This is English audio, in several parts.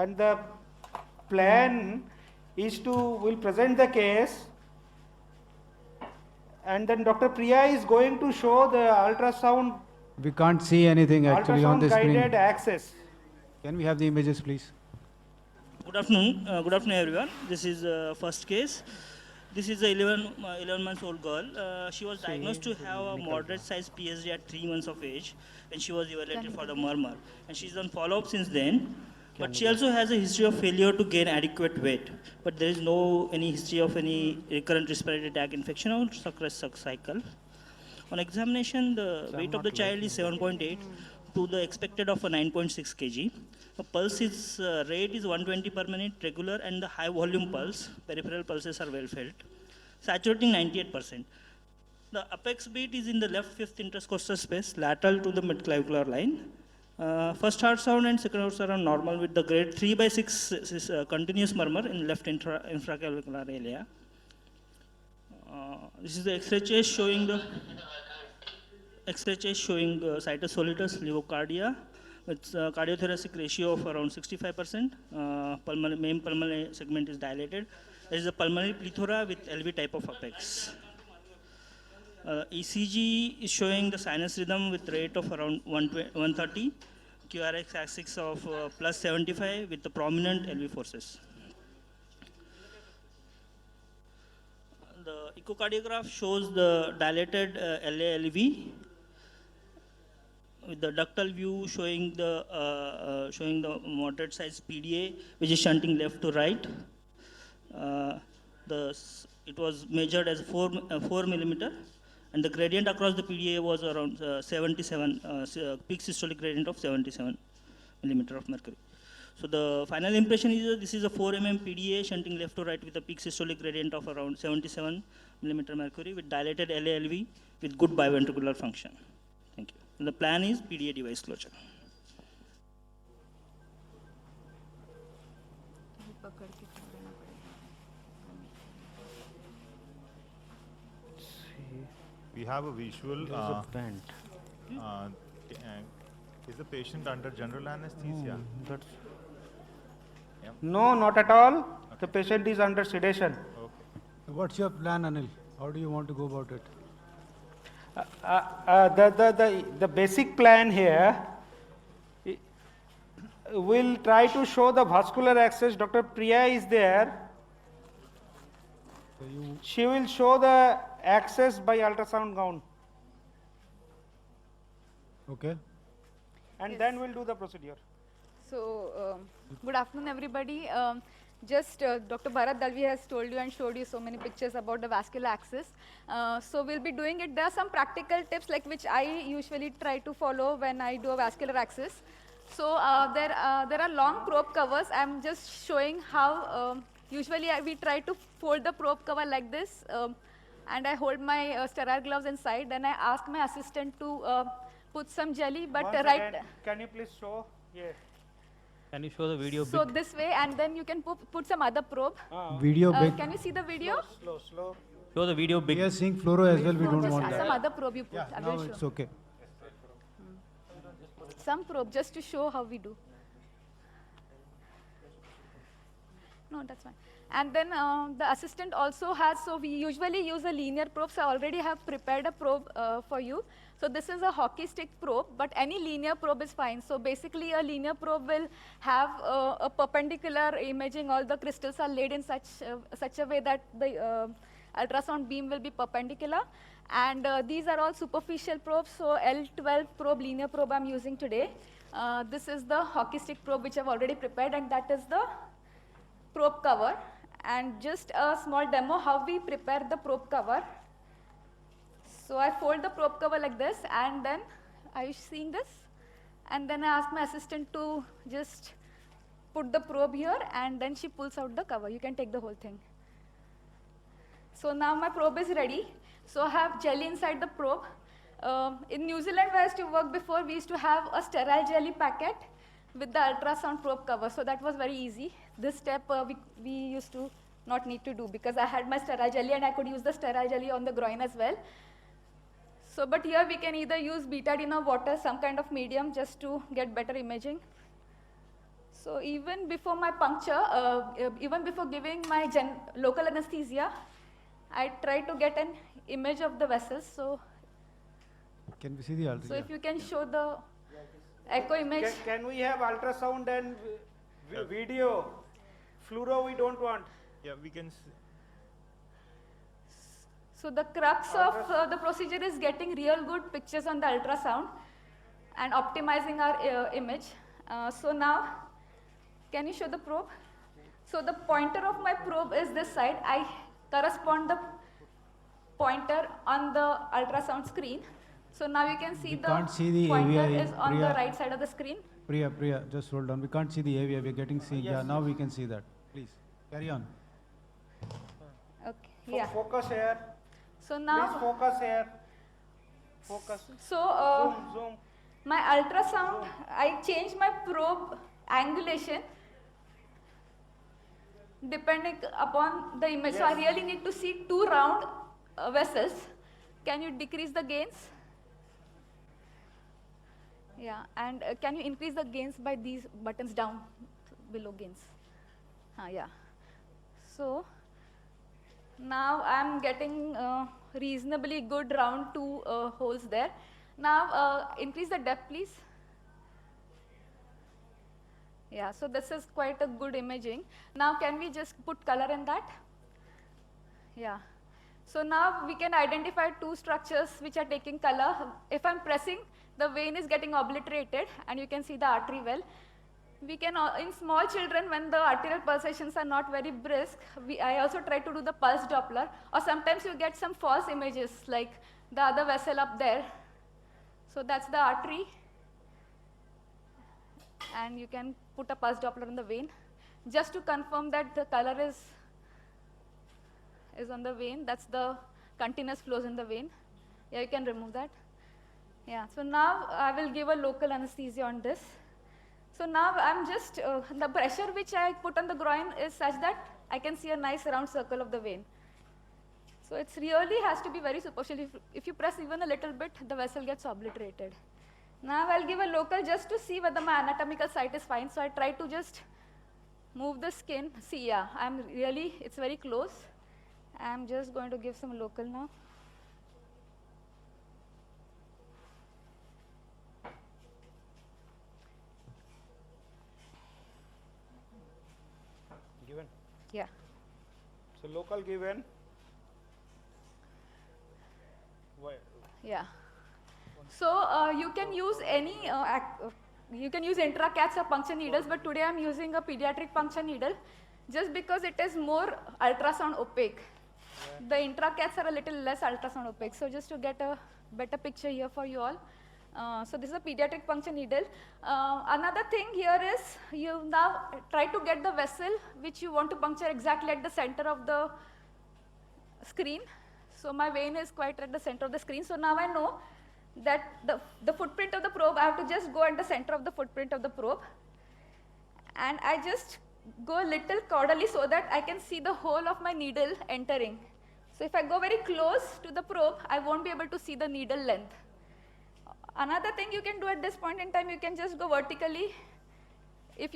and the plan is to, will present the case, and then Dr. Priya is going to show the ultrasound. We can't see anything actually on the screen. Ultrasound guided access. Can we have the images, please? Good afternoon. Good afternoon, everyone. This is first case. This is a 11 months old girl. She was diagnosed to have a moderate size PSD at 3 months of age, and she was evaluated for the murmur. And she's on follow-up since then. But she also has a history of failure to gain adequate weight. But there is no any history of any recurrent respiratory tract infection or success cycle. On examination, the weight of the child is 7.8 to the expected of a 9.6 kg. The pulse is, rate is 120 per minute regular, and the high volume pulse, peripheral pulses are well felt. Saturating 98%. The apex beat is in the left fifth intercostal space, lateral to the midclavicular line. First heart sound and second heart sound are normal with the grade 3/6 continuous murmur in left infraclavicular area. This is the X-ray chest showing the situs solitus levocardia with cardiothoracic ratio of around 65%. Main pulmonary segment is dilated. There is a pulmonary plethora with LV type of apex. ECG is showing the sinus rhythm with rate of around 130, QRX axis of plus 75 with the prominent LV forces. The echocardiograph shows the dilated LA-LV with the ductal view showing the moderate size PDA, which is shunting left to right. It was measured as 4 millimeter, and the gradient across the PDA was around 77, peak systolic gradient of 77 millimeter of mercury. So the final impression is this is a 4 mm PDA shunting left to right with a peak systolic gradient of around 77 millimeter mercury with dilated LA-LV with good biventricular function. Thank you. And the plan is PDA device closure. We have a visual. Is the patient under general anesthesia? No, not at all. Okay. The patient is under sedation. Okay. What's your plan, Anil? How do you want to go about it? The basic plan here, will try to show the vascular access. Dr. Priya is there. So she will show the access by ultrasound gown. Okay. And Yes. then we'll do the procedure. So, good afternoon, everybody. Dr. Bharat Dalvi has told you and showed you so many pictures about the vascular access. So we'll be doing it. There are some practical tips like which I usually try to follow when I do a vascular access. So there are long probe covers. I'm just showing how usually we try to fold the probe cover like this, and I hold my sterile gloves inside. Then I ask my assistant to put some jelly, but Once right. again, can you please show? Yeah. Can you show the video So big? this way, and then you can put some other probe. Video big. Can you see the video? Slow. Show the video big. We are seeing fluoro as well. We don't want Some that. other probe you put. Yeah, I now will it's show. okay. Some probe just to show how we do. No, that's fine. And then the assistant also has, so we usually use a linear probe. So I already have prepared a probe for you. So this is a hockey stick probe, but any linear probe is fine. So basically a linear probe will have a perpendicular imaging. All the crystals are laid in such a way that the ultrasound beam will be perpendicular. And these are all superficial probes. So L12 probe, linear probe I'm using today. This is the hockey stick probe which I've already prepared, and that is the probe cover. And just a small demo how we prepare the probe cover. So I fold the probe cover like this, and then, are you seeing this? And then I ask my assistant to just put the probe here, and then she pulls out the cover. You can take the whole thing. So now my probe is ready. So I have jelly inside the probe. In New Zealand, where I used to work before, we used to have a sterile jelly packet with the ultrasound probe cover. So that was very easy. This step we used to not need to do because I had my sterile jelly and I could use the sterile jelly on the groin as well. So, but here we can either use betadine or water, some kind of medium, just to get better imaging. So even before my puncture, even before giving my local anesthesia, I try to get an image of the vessels. So, Can we see the ultrasound? so if you can show the echo image. Can we have ultrasound and video? Fluoro we don't want. Yeah, we can. So the crux of the procedure is getting real good pictures on the ultrasound and optimizing our image. So now, can you show the probe? So the pointer of my probe is this side. I correspond the pointer on the ultrasound screen. So now you can see We can't see the pointer AVI, is on the Priya. right side of the screen. Priya, just hold on. We can't see the AVI. We're getting see. Yeah, now we can see that. Please, carry on. Okay, yeah. Focus here. So Please now, focus here. Focus. so Zoom. my ultrasound, I change my probe angulation depending upon the image. So I really need to see two round vessels. Can you decrease the gains? Yeah, and can you increase the gains by these buttons down below gains? Yeah. So now I'm getting reasonably good round two holes there. Now increase the depth, please. Yeah, so this is quite a good imaging. Now can we just put color in that? Yeah. So now we can identify two structures which are taking color. If I'm pressing, the vein is getting obliterated and you can see the artery well. We can, in small children, when the arterial pulsations are not very brisk, I also try to do the pulse Doppler, or sometimes you get some false images like the other vessel up there. So that's the artery, and you can put a pulse Doppler in the vein just to confirm that the color is on the vein. That's the continuous flows in the vein. Yeah, you can remove that. Yeah, so now I will give a local anesthesia on this. So now I'm just, the pressure which I put on the groin is such that I can see a nice round circle of the vein. So it really has to be very superficial. If you press even a little bit, the vessel gets obliterated. Now I'll give a local just to see whether my anatomical site is fine. So I try to just move the skin. See, yeah, it's very close. I'm just going to give some local now. Given. Yeah. So local given. Yeah. So you can use any, you can use intracats or puncture needles, but today I'm using a pediatric puncture needle just because it is more ultrasound opaque. Yeah. The intracats are a little less ultrasound opaque. So just to get a better picture here for you all. So this is a pediatric puncture needle. Another thing here is you now try to get the vessel which you want to puncture exactly at the center of the screen. So my vein is quite at the center of the screen. So now I know that the footprint of the probe, I have to just go at the center of the footprint of the probe. And I just go a little caudally so that I can see the whole of my needle entering. So if I go very close to the probe, I won't be able to see the needle length. Another thing you can do at this point in time, you can just go vertically. If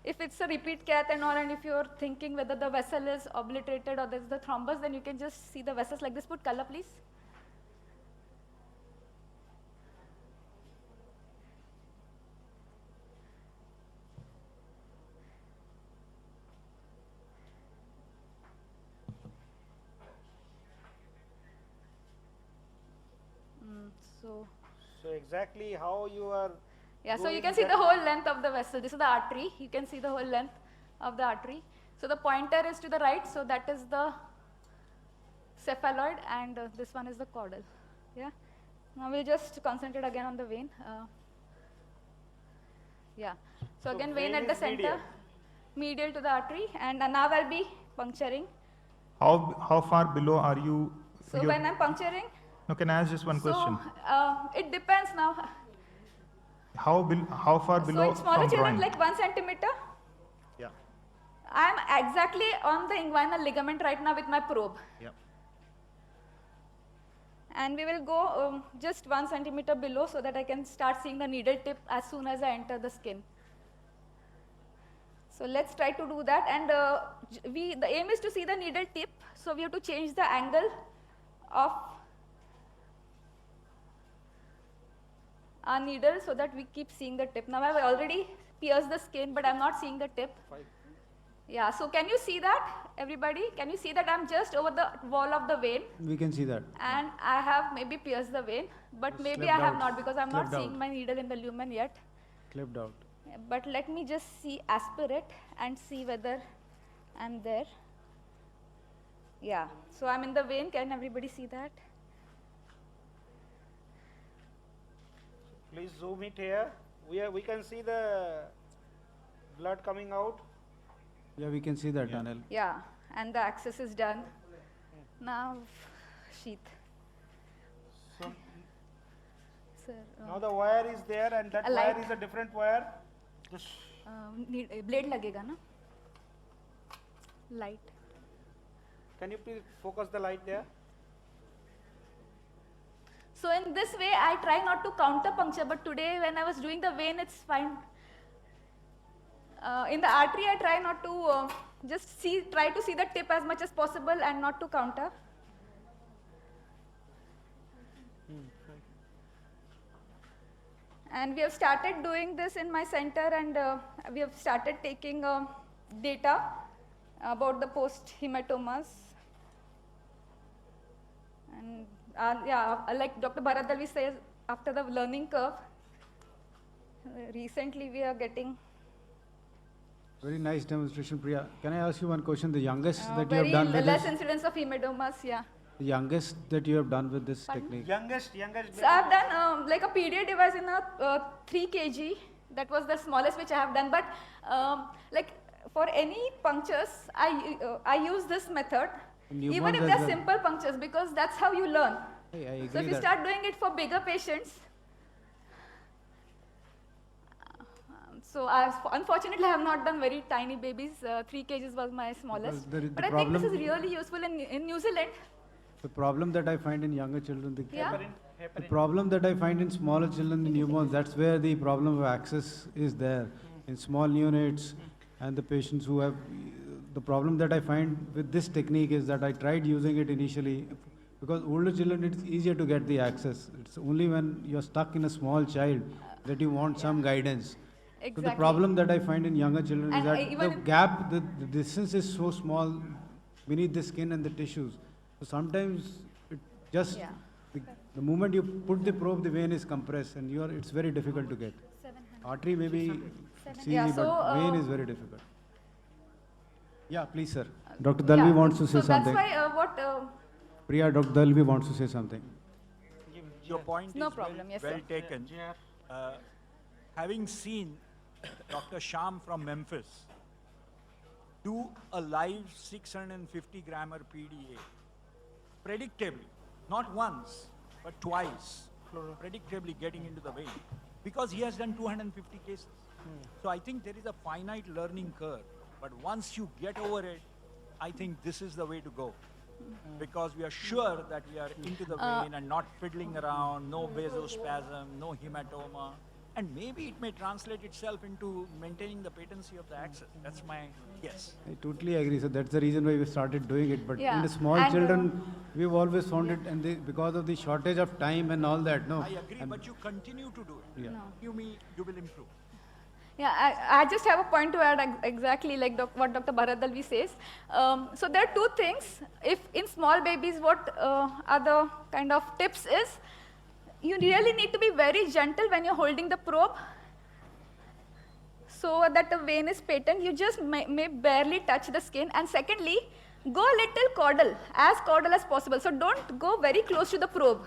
it's a repeat cath and all, and if you're thinking whether the vessel is obliterated or there's the thrombus, then you can just see the vessels like this. Put color, please. So exactly how you are. Yeah, so you can see the whole length of the vessel. This is the artery. You can see the whole length of the artery. So the pointer is to the right, so that is the cephaloid, and this one is the caudal. Yeah. Now we'll just concentrate again on the vein. Yeah. So again, vein at the center, medial to the artery, and now I'll be puncturing. How far below are you? So when I'm puncturing. No, can I ask just one question? It depends now. How far below? So in smaller from children, groin? like 1 centimeter. Yeah. I'm exactly on the inguinal ligament right now with my probe. Yeah. And we will go just 1 centimeter below so that I can start seeing the needle tip as soon as I enter the skin. So let's try to do that, and the aim is to see the needle tip, so we have to change the angle of our needle so that we keep seeing the tip. Now I've already pierced the skin, but I'm not seeing the tip. Yeah, so can you see that, everybody? Can you see that I'm just over the wall of the vein? We can see that. And I have maybe pierced the vein, but It's maybe clipped I have out. not, because I'm not Clipped seeing out. my needle in the lumen yet. Clipped out. But let me just see, aspirate and see whether I'm there. Yeah, so I'm in the vein. Can everybody see that? Please zoom it here. We can see the blood coming out. Yeah, we can see that tunnel. Yeah, and the access is done. Now, sheath. So Sir, now the wire is there, and that A wire light. is a different wire. Just blade लगेगा ना? Light. can you please focus the light there? So in this way, I try not to counter puncture, but today when I was doing the vein, it's fine. In the artery, I try not to try to see the tip as much as possible and not to counter. And we have started doing this in my center, and we have started taking data about the post-hematomas. And like Dr. Bharadalvi says, after the learning curve, recently we are getting Very nice demonstration, Priya. Can I ask you one question? The youngest that you very have done with less this, incidence of hematomas, yeah. the youngest that you have done with this Pardon? technique. Youngest. So I've done like a PDA device in a 3 kg. That was the smallest which I have done. But like for any punctures, I use this method, Newborns even if as they're well. simple punctures, because that's how you learn. I agree So if you that. start doing it for bigger patients, so unfortunately I have not done very tiny babies. 3 kgs was my smallest. the But I think this is problem- really useful in New Zealand. The problem that I find in younger children, Yeah. the problem that I find in smaller children, in newborns, that's where the problem of access is there. In small neonates and the patients who have, the problem that I find with this technique is that I tried using it initially, because older children, it's easier to get the access. It's only when you're stuck in a small child that you want some guidance. So Exactly. the problem that I find in younger children is And that even the in- gap, the distance is so small beneath the skin and the tissues. So sometimes it just, Yeah. the moment you put the probe, the vein is compressed and it's very difficult to get. Artery maybe it's easy, Yeah, but so, vein is very difficult. Yeah, please, sir. Dr. Dalvi wants to say so something. that's why Priya, Dr. Dalvi wants to say something. Your point No is problem, yes, well sir. taken. Having seen Dr. Sham from Memphis do a live 650 grammer PDA, predictably, not once, but twice, predictably getting into the vein, because he has done 250 cases. So I think there is a finite learning curve, but once you get over it, I think this is the way to go. Because we are sure that we are into the vein and not fiddling around, no vasospasm, no hematoma, and maybe it may translate itself into maintaining the patency of the access. That's my guess. I totally agree. So that's the reason why we started doing it. But Yeah, in the small and, children, we've always found it, and because of the shortage of time and all that, no. I agree, but you continue to do it. Yeah. No. You mean you will improve. Yeah, I just have a point to add exactly like what Dr. Bharadalvi says. So there are two things. If in small babies, what are the kind of tips is, you really need to be very gentle when you're holding the probe so that the vein is patent. You just may barely touch the skin. And secondly, go a little caudal, as caudal as possible. So don't go very close to the probe.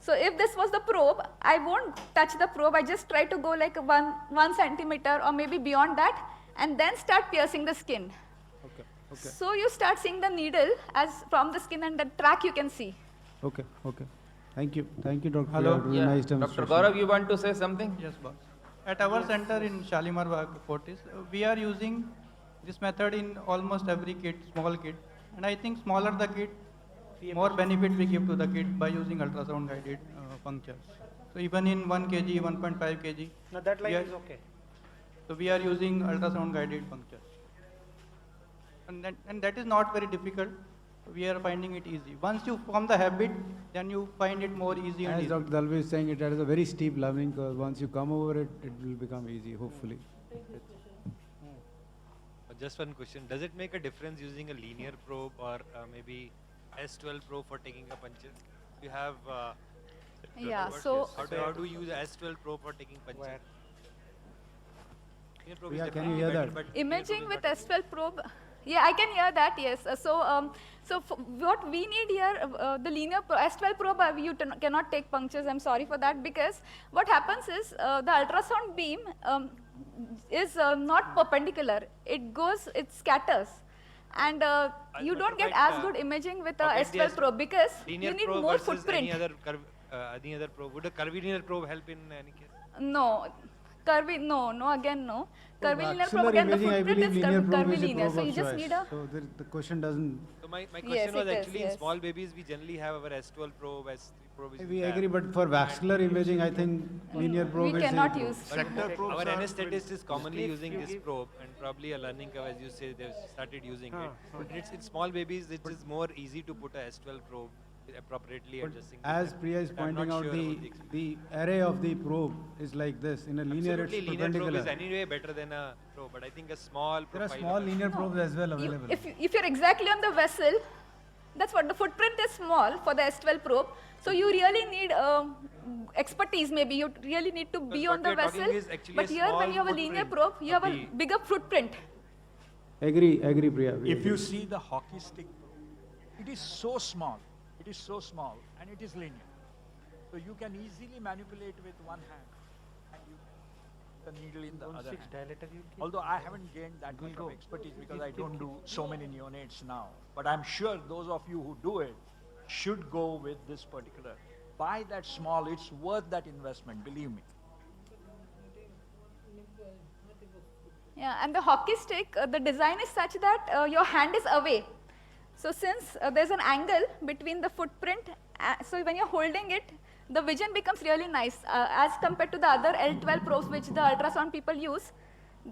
So if this was the probe, I won't touch the probe. I just try to go like one centimeter or maybe beyond that, and then start piercing the skin. Okay, So you start seeing the needle as from the skin, and the track you can see. okay. Thank you, Dr. Hello, Priya. Really nice Dr. demonstration. Gaurav, you want to say something? Yes, boss. At our center in Shalimar Bagh, Fortis, we are using this method in almost every kid, small kid. And I think smaller the kid, more benefit we give to the kid by using ultrasound guided punctures. So even in 1 kg, 1.5 kg. No, that line Yeah. is okay. So we are using ultrasound guided puncture. And that is not very difficult. We are finding it easy. Once you form the habit, then you find it more easy and As easy. Dr. Dalvi is saying, it has a very steep learning curve. Once you come over it, it will become easy, hopefully. Just one question. Does it make a difference using a linear probe or maybe S12 probe for taking a puncture? You have... Yeah, what so- is- how do you use a S12 probe for taking puncture? Linear probe is Yeah, can definitely you hear better, that? but linear Imaging probe is with not- S12 probe. Yeah, I can hear that, yes. What we need here, the linear S12 probe, you cannot take punctures, I'm sorry for that, because what happens is the ultrasound beam is not perpendicular. It scatters. And you don't get as good imaging with a forget the S12 probe because linear you need probe more versus footprint. any other probe. Would a curvilinear probe help in any case? No. Again, no. For Curvilinear vascular probe, again, the imaging, I footprint believe is linear probe is a curvilinear. probe So of you just choice. need a... So the question doesn't... So my Yes, question was it is, actually in yes. small babies we generally have our S12 probe, S3 probe. Which We have. agree, but for vascular imaging, I think linear probe We is a cannot probe. use. Sector probes Our are anesthetist is commonly If using you this give- probe and probably a learning curve, as you say, they've started using it. But it's in small babies, it is more easy to put a S12 probe appropriately But adjusting. as Priya is I'm pointing not out, sure about the experience. the array of the probe is like this. In a linear, Absolutely, it's linear probe perpendicular. is anyway better than a probe, but I think a small There are profile small of a- linear probes as well You- available. if you're exactly on the vessel, that's what the footprint is small for the S12 probe. So you really need expertise. Maybe you really need to be what on the we are talking vessel. is actually But a here, when small you have a linear footprint probe, you of have a the- bigger footprint. Agree, Priya. we If agree. you see the hockey stick, it is so small, and it is linear. So you can easily manipulate with one hand and you can the needle in the other hand. Although I haven't gained that much of expertise because I don't do so many neonates now. But I'm sure those of you who do it should go with this particular. Buy that small, it's worth that investment, believe me. Yeah, and the hockey stick, the design is such that your hand is away. So since there's an angle between the footprint, so when you're holding it, the vision becomes really nice as compared to the other L12 probes which the ultrasound people use.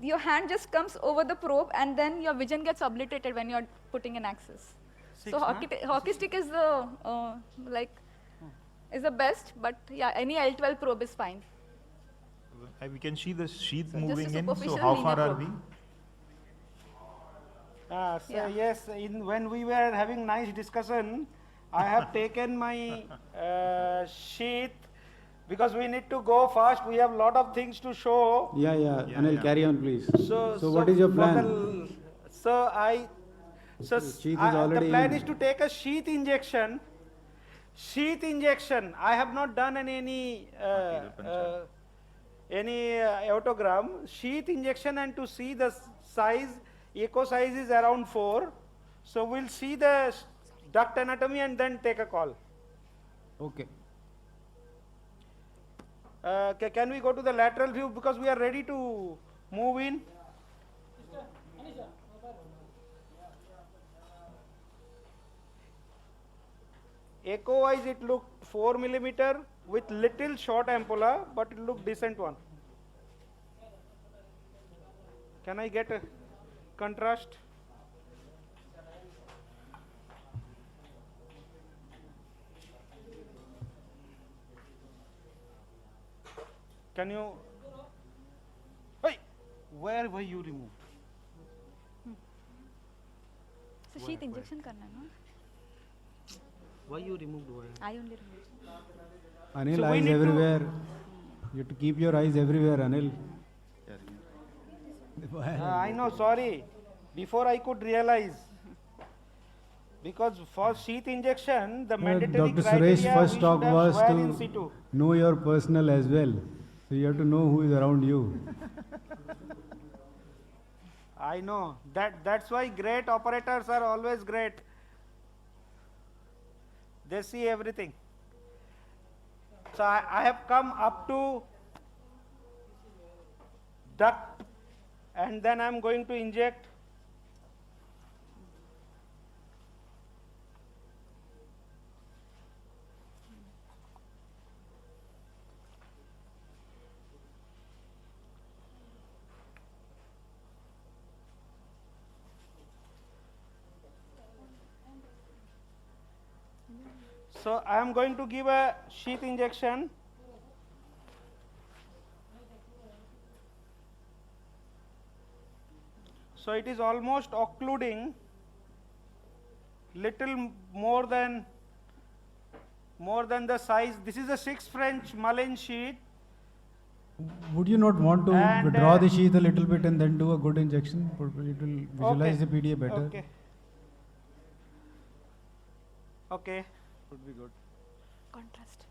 Your hand just comes over the probe and then your vision gets obliterated when you're putting an axis. So hockey stick is the is the best, but yeah, any L12 probe is fine. We can see the sheath So just a moving in. So superficial how linear far are probe. we? So yes, when we were having nice discussion, I have taken my sheath because we need to go fast. We have lot of things to show. Yeah, Anil, carry on, please. So what is your for plan? The already plan in. is to take a sheath injection. Sheath injection. I have not done any aortogram. Sheath injection and to see the size. Echo size is around 4. So we'll see the duct anatomy and then take a call. Okay. Can we go to the lateral view because we are ready to move in? Echo wise it looked 4 millimeter with little short ampulla, but it looked decent one. Can I get a contrast? Can you? Hey, where were you removed? So sheath injection karna hai na? Why you removed wire? I only removed. Anil, So we eyes need to- everywhere. You have to keep your eyes everywhere, Anil. I know, sorry. Before I could realize. Because for sheath injection, the mandatory Dr. criteria Suresh's first we talk should have was wire in to situ. know your personal as well. So you have to know who is around you. I know. That's why great operators are always great. They see everything. So I have come up to duct and then I'm going to inject. So I am going to give a sheath injection. So it is almost occluding, little more than the size. This is a 6 French Malin sheath. Would you not want to And, withdraw the sheath a little bit and then do a good injection? It will visualize the PDA better. Okay. Okay. Would be good. Contrast.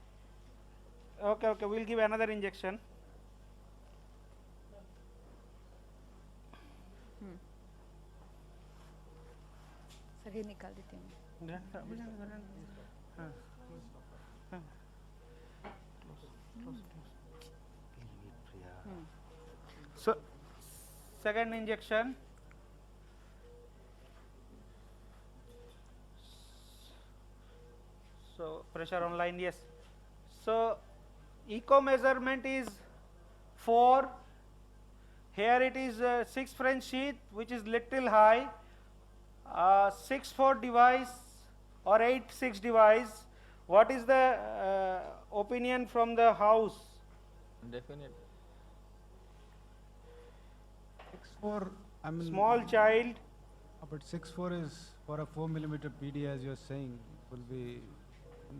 Okay, okay, we'll give another injection. Sir ये निकाल देती हूँ So, second injection. So, pressure on line, yes. So, echo measurement is 4. Here it is 6 French sheath, which is little high. 6-4 device or 8-6 device. What is the opinion from the house? Definitely. 6'4", I mean, Small child. but 6'4" is for a 4 millimeter PDA, as you're saying, will be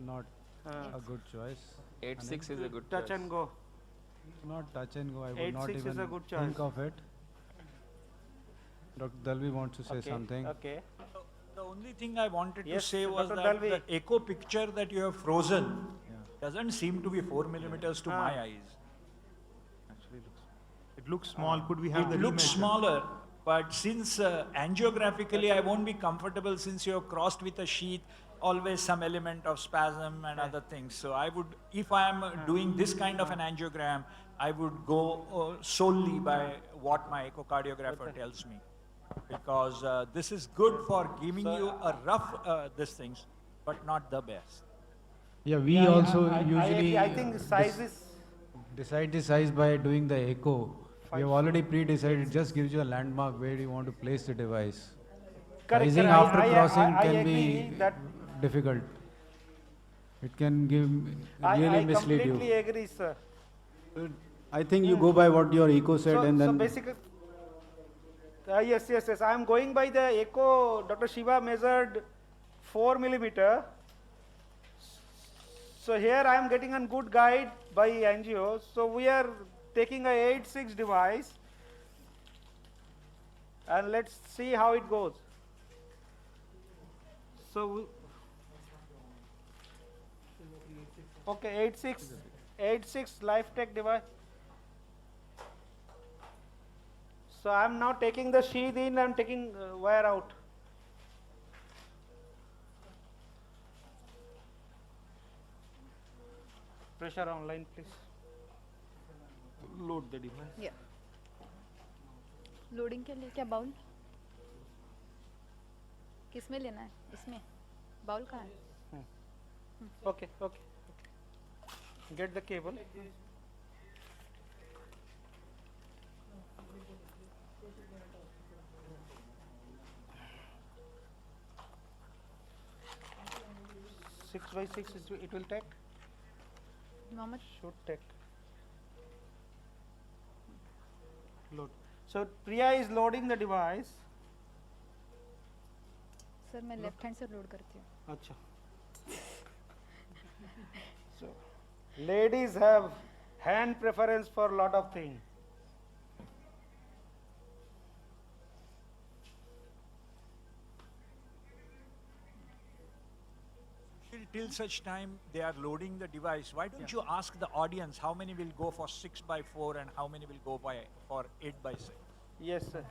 not a good choice. 8.6 is a good Touch choice. and go. Not touch and go. I would not 8.6 is even a good think choice. of it. Dr. Dalvi wants to say something. Okay. The only thing I wanted to Yes, say was Dr. that Dalvi. the echo picture that you have frozen doesn't seem to be 4 millimeters to my eyes. Actually, it looks small. Could we have It the looks remeasure? smaller, but since angiographically I won't be comfortable since you have crossed with a sheath, always some element of spasm and other things. So I would, if I am doing this kind of an angiogram, I would go solely by what my echocardiographer tells me. Because this is good for giving you a rough these things, but not the best. Yeah, we Yeah, also I usually agree. I think the size is decide the size by doing the echo. We have 5'4". already pre-decided. It just gives you a landmark where you want to place the device. correct. Sizing correct. after crossing I can agree be that difficult. It can give I really mislead completely you. agree, sir. I think you go by what your echo said, and So then basically, yes. I am going by the echo. Dr. Shiva measured 4 millimeter. So here I am getting a good guide by angio. So we are taking a 8-6 device, and let's see how it goes. So okay, 8-6 life tech device. So I am now taking the sheath in and taking wire out. Pressure on line, please. Load the device. Yeah. Loading के लिए क्या bowl किसमें लेना है इसमें bowl कहाँ है Okay. Get the cable. Six by six, it will take. Mohammad Should take. Load. So Priya is loading the device. Sir मैं लेफ्ट हैंड से लोड करती हूँ Acha. So, ladies have hand preference for lot of things. Till such time they are loading the device, why don't you ask the audience how many will go for 6 by 4 and how many will go for 8 by 6? Yes, sir.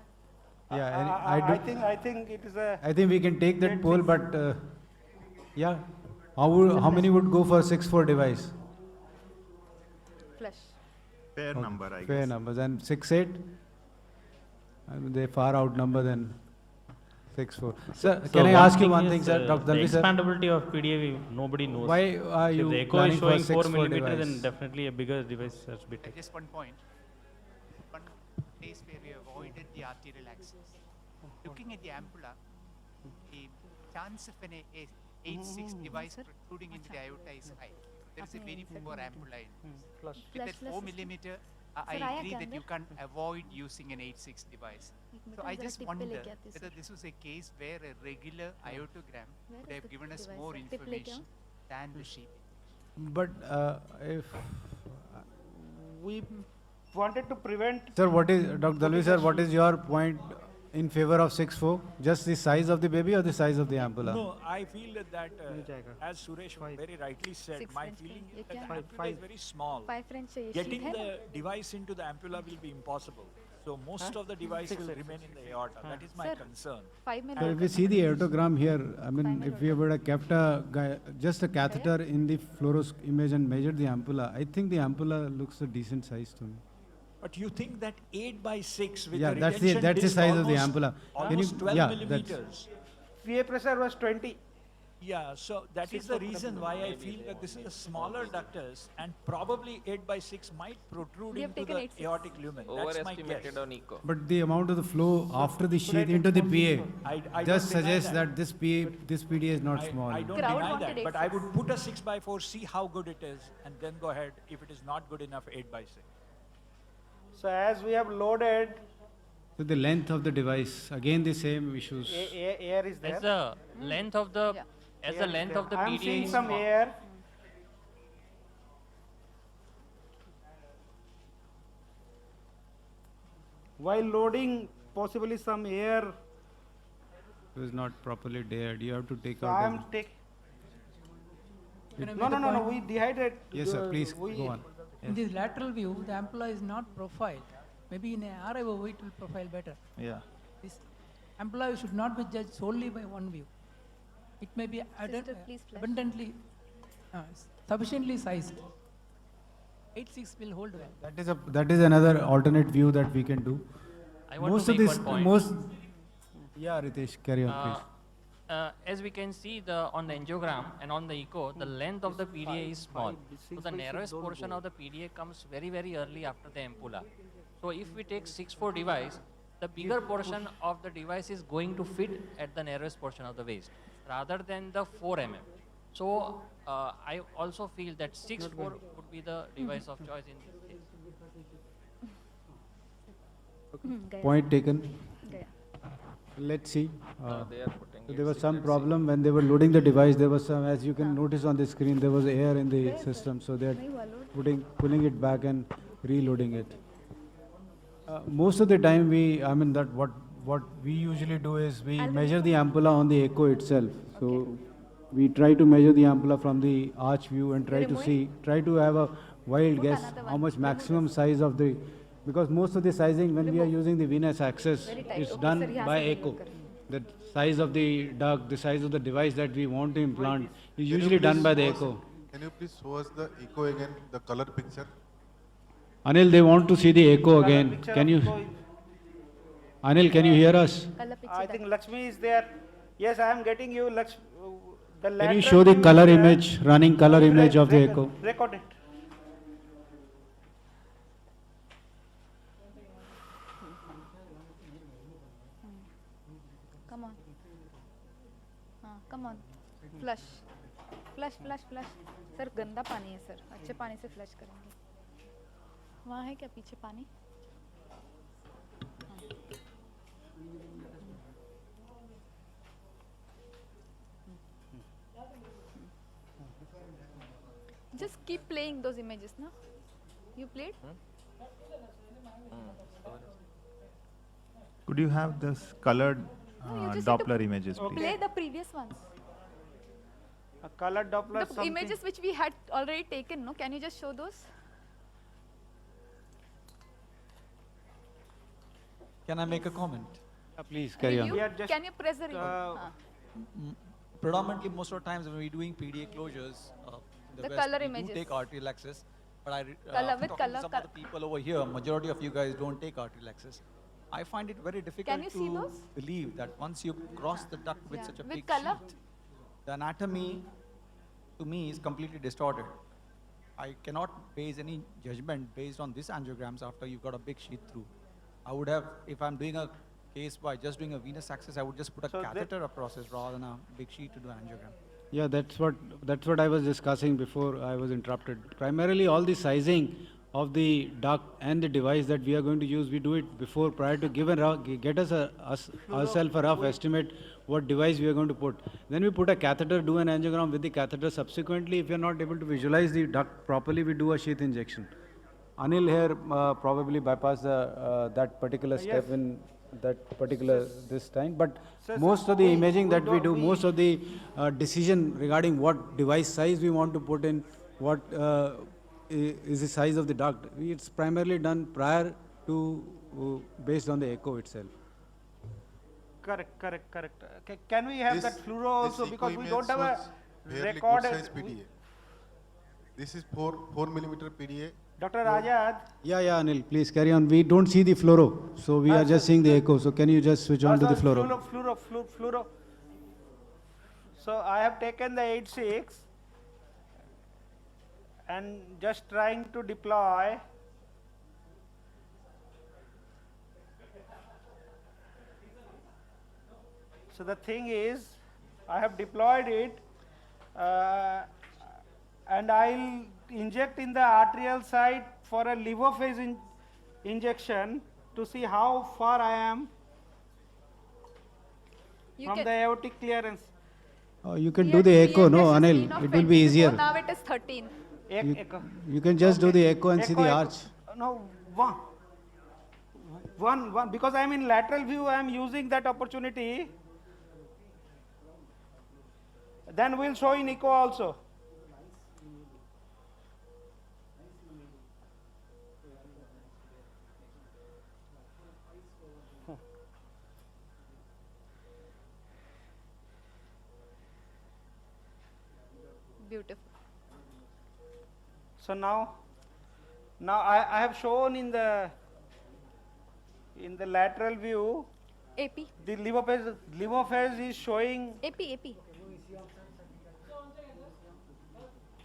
yeah, and I think it is a. I think we can take that Eight, poll, six. but yeah, how many would go for 6'4" device? Flush Fair Okay, number, I Fair guess. numbers. And 6'8", I mean, they far outnumber than 6'4". Sir, So can I one ask you thing one is, thing, sir, Dr. The Dalvi, sir? expandability of PDA, nobody knows. Why are If you the echo planning is for showing 4 6'4" millimeter, then device? definitely a bigger device has to be taken. Just one point. One place where we avoided the arterial axis. Looking at the ampulla, the chance of an H6 device protruding into the aorta is high. There is a very poor ampulla in this. Flush. With that Flush 4 system. millimeter, Sir, I आया agree क्या that you अंदर? can't avoid using an H6 device. So बेटा I जरा just tip पे wonder लेके आती whether sir. this was a case where a regular aortogram Where would is have the given us device, more sir? Tip लेके information than the sheet. But if, We wanted to prevent. sir, what is, Dr. Dalvi sir, what is your point in favor of 6'4"? Just the size of the baby or the size of the ampulla? No, I feel that जाएगा। as Suresh very rightly said, Six my French feeling fries. ये is that क्या the है? ampulla is very small. 5 French चाहिए। Getting sheet है the ना? device into the ampulla will be impossible. So most of the device will remain in the aorta. That is my Sir, concern. 5 में So load if we करना see the पड़ेगा। aortogram here, I mean, if we would have kept just a catheter in the fluoros image and measured the ampulla, I think the ampulla looks a decent size to me. But you think that 8 by 6 with Yeah, the that's retention the disc size of the almost- ampulla. Can you- Almost 12 yeah, that's- millimeters. PA pressure was 20. Yeah, so that is the reason why I feel that this is a smaller ductus and probably 8 by 6 might protrude We have into taken the 8/6. aortic lumen. That's my Overestimated guess. on echo. But the amount of the flow after the sheath into the PA I just don't deny suggests that. that this PDA is not small. I don't Crowd deny wanted that, but 8/6. I would put a 6 by 4, see how good it is, and then go ahead. If it is not good enough, 8 by 6. So as we have loaded, So the length of the device, again the same issues. air is there. As the length of the Yeah. as Air the is length there. of the I am PDA seeing is some small. air. While loading, possibly some air. It was not properly dared. You have to take So out. I the- am taking. No, we dehydrated. Yes, sir. Please we- go on. In this lateral view, the ampulla is not profiled. Maybe in a RIO it will profile better. Yeah. This ampulla should not be judged solely by one view. It may be Sister, please flash. abundantly, sufficiently sized. 8/6 will hold well. That is another alternate view that we can do. I want Most to of make this, one point. most. Yeah, Ritesh, carry on, please. As we can see on the angiogram and on the echo, the length of the PDA is small. So the narrowest portion of the PDA comes very, very early after the ampulla. So if we take 6'4" device, the bigger portion of the device is going to fit at the narrowest portion of the waist rather than the 4 mm. So I also feel that 6'4" would be the device of choice in this case. गया। Point taken. गया। Let's see. They are putting So it, there was so some let's see. problem when they were loading the device. There was some, as you can notice on the screen, there was air in the system. So they are नहीं हुआ load। pulling it back and reloading it. Most of the time, what we usually do is we measure the ampulla on the echo itself. So we try to measure the ampulla from the arch view and try to have a wild guess how much maximum size of the, because most of the sizing when we are using the venous access Very tight. is Okay, done sir, यहाँ by से echo. remove The size of the duct, the size of the device that we want to implant is usually done by the echo. Can you please show us the echo again, the color picture? Anil, they want to see the echo again. Picture Can of you, flow. Anil, can you hear us? कल picture I that- think Lakshmi is there. Yes, I am getting you. The Can you lateral show the view color is there. image, running color image of the echo? Record it. Come on. हाँ, come on. Flush. Flush. Sir गंदा पानी है sir, अच्छे पानी से flush करेंगे। वहाँ है क्या पीछे पानी? Just keep playing those images, no? You played? Could you have this colored No, you just need to Doppler images, please? Play the previous ones. A colored Doppler. The images which we had already taken, no? Can you just show those? Can I make a comment? Please carry on. We are just, Can you press the remote? Predominantly, most of the times when we're doing PDA closures, The West, color we images. do take arterial access. But Color with talking to color, some of the people over here, majority of you guys don't take arterial access. I find it very difficult you see to those? believe that once you cross the duct with Yeah. such a With big color? sheet, the anatomy to me is completely distorted. I cannot base any judgment based on these angiograms after you've got a big sheet through. I would have, if I'm doing a case by just doing a venous access, I would just put a So catheter across it rather than a big sheet to do an angiogram. Yeah, that's what I was discussing before I was interrupted. Primarily, all the sizing of the duct and the device that we are going to use, we do it before, prior to get ourselves a rough estimate what device we are going to put. Then we put a catheter, do an angiogram with the catheter. Subsequently, if we are not able to visualize the duct properly, we do a sheath injection. Anil here probably bypassed that particular step Yes. in that particular this time. But Sir, most of the imaging that we don't- do, most of the decision regarding what device size we want to put in, what is the size of the duct, it's primarily done prior to, based on the echo itself. Correct. Can we have This- that fluoro this also, echo because we image don't have a shows fairly recorded. good size PDA. This is 4 millimeter PDA. Dr. Rajat, Yeah, Anil, please carry on. We don't see the fluoro, so we are just seeing the echo. So can you just switch on to the fluoro? Fluoro. So I have taken the 8.6 and just trying to deploy. So the thing is, I have deployed it and I'll inject in the arterial side for a liver phase injection to see how far I am from the aortic clearance. You can do the echo, no, Anil? It will be easier. Now it is 13. Echo. You can just do the echo and see the arch. No, one, because I am in lateral view, I am using that opportunity. Then we'll show in echo also. Beautiful. So now I have shown in the lateral view AP. the liver phase is showing AP.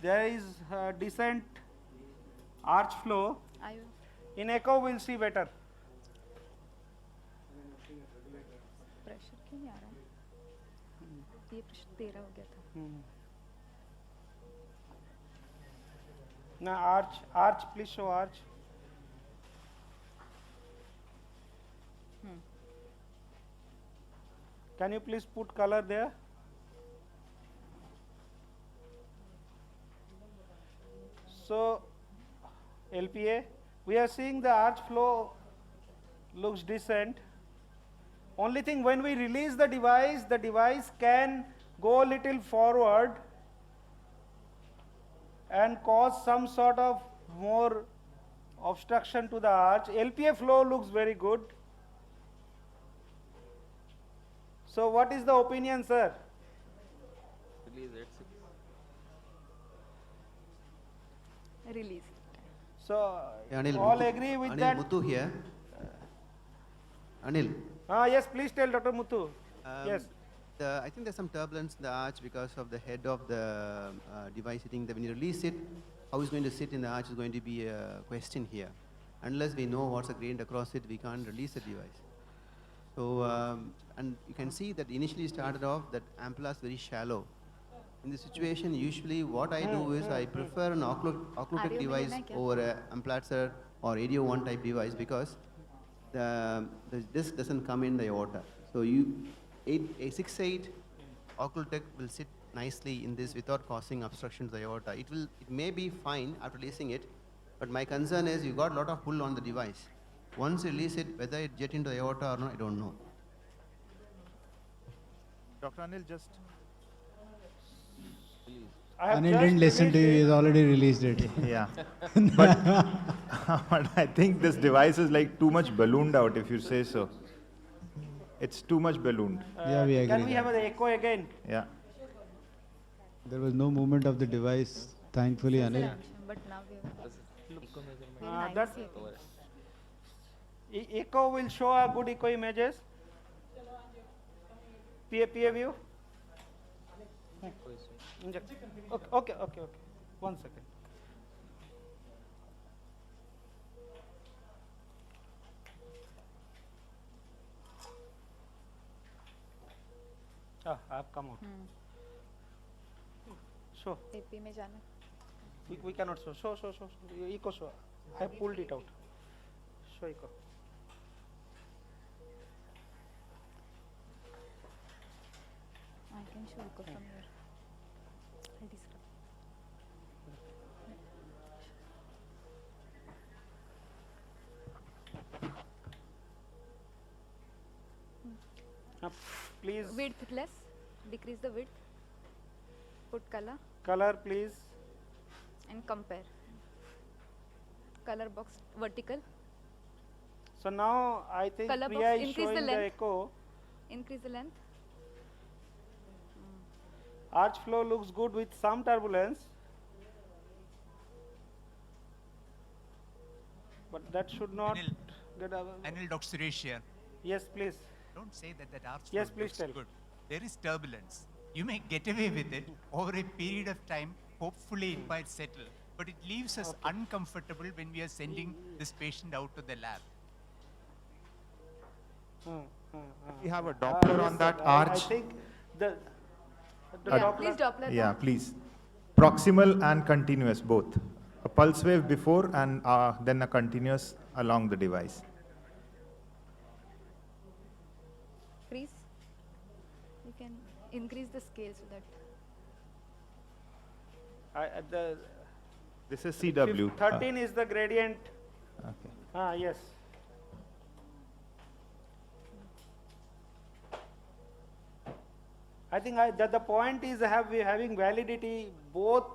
there is decent arch flow. In echo we'll see better. Pressure क्यों नहीं आ रहा है? ये pressure 13 हो गया था. Now arch, please show arch. Can you please put color there? So LPA, we are seeing the arch flow looks decent. Only thing, when we release the device can go a little forward and cause some sort of more obstruction to the arch. LPA flow looks very good. So what is the opinion, sir? Release. So Anil, all agree with Anil that? Muthu here. Anil. Yes, please tell Dr. Muthu. Yes. I think there's some turbulence in the arch because of the head of the device sitting there. When you release it, how it's going to sit in the arch is going to be a question here. Unless we know what's grained across it, we can't release the device. So, and you can see that initially started off that ampulla is very shallow. In this situation, usually what I do is I prefer an occlusive device over a implantator or ADO 1 type device because the disc doesn't come in the aorta. So a 6/8 occlusive will sit nicely in this without causing obstruction to the aorta. It may be fine after releasing it, but my concern is you got a lot of pull on the device. Once you release it, whether it jet into the aorta or not, I don't know. Dr. Anil, just Anil didn't listen to you, he's already released it. yeah. But I think this device is like too much ballooned out, if you say so. It's too much ballooned. Yeah, we agree. Can we have the echo again? Yeah. There was no movement of the device, thankfully, Anil. But now we have That echo will show a good echo images. PA view. Okay. 1 second. I have come out. Show. AP में जाना. We cannot show. Show. Echo show. I have pulled it out. Show echo. I can show echo from here. I'll describe. Please. Width less. Decrease the width. Put color Color, please. and compare. Color box vertical. So now I think Color Priya box, is increase the showing the length. echo. Increase the length. Arch flow looks good with some turbulence. But that should not get away. Anil, Dr. Suresh here. Yes, please. Don't say that arch Yes, flow please looks tell. good. There is turbulence. You may get away with it over a period of time. Hopefully it might settle. But it leaves us uncomfortable when we are sending this patient out to the lab. We have a Doppler on that arch. I think the Yeah, Doppler. please Doppler. Yeah, please. Proximal and continuous both. A pulse wave before and then a continuous along the device. Freeze. You can increase the scale so that. This is CW. 13 is the gradient. Okay. Yes. I think that the point is having validity both,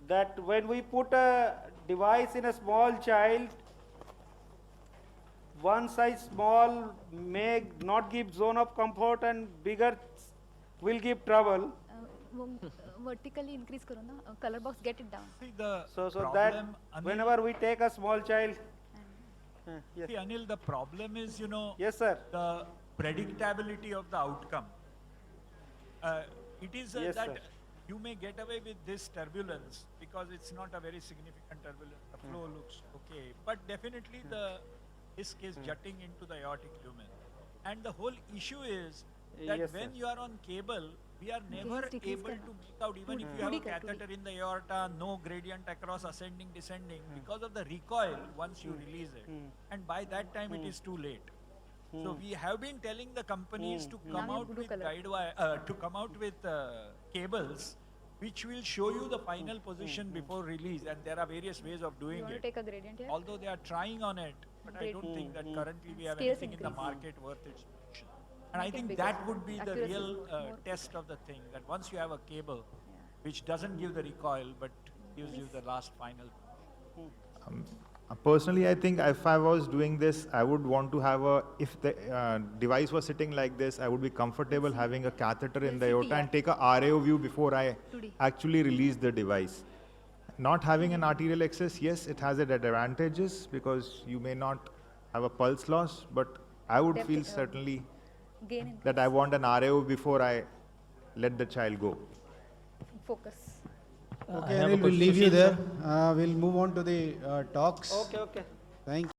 that when we put a device in a small child, one size small may not give zone of comfort and bigger will give trouble. वो vertically increase करो ना. Color box, get it down. See the So that problem, Anil, whenever we take a small child. Yes. see, Anil, the problem is, Yes, sir. the predictability of the outcome. It is Yes, that sir. you may get away with this turbulence because it's not a very significant turbulence. The flow looks okay, but definitely the disc is jutting into the aortic lumen. And the whole issue is that Yes, when sir. you are on cable, we are never decrease able करना. to make out, even if you have a catheter in the aorta, no gradient across ascending, descending, because of the recoil once you release it. And by that time it is too late. So we have been telling the companies to come out with cables which will show you the final position before release, and there are various ways of You doing want to it. take a gradient here? Although they are trying on it, but I don't think that currently we have Scales anything in the increase. market worth its position. And I Make it think bigger. that would be the Accuracy real more. test of the thing, that once you have a cable which doesn't give the recoil but gives you the last final. Personally, I think if I was doing this, I would want to have if the device was sitting like this, I would be comfortable having a catheter in the aorta and take a RAO view before I actually release the device. Not having an arterial excess, yes, it has its advantages because you may not have a pulse loss, but I would feel certainly Gain that I want an RAO before I let the child go. focus. Okay, Anil, we'll leave you there. We'll move on to the talks. Okay. Thank you.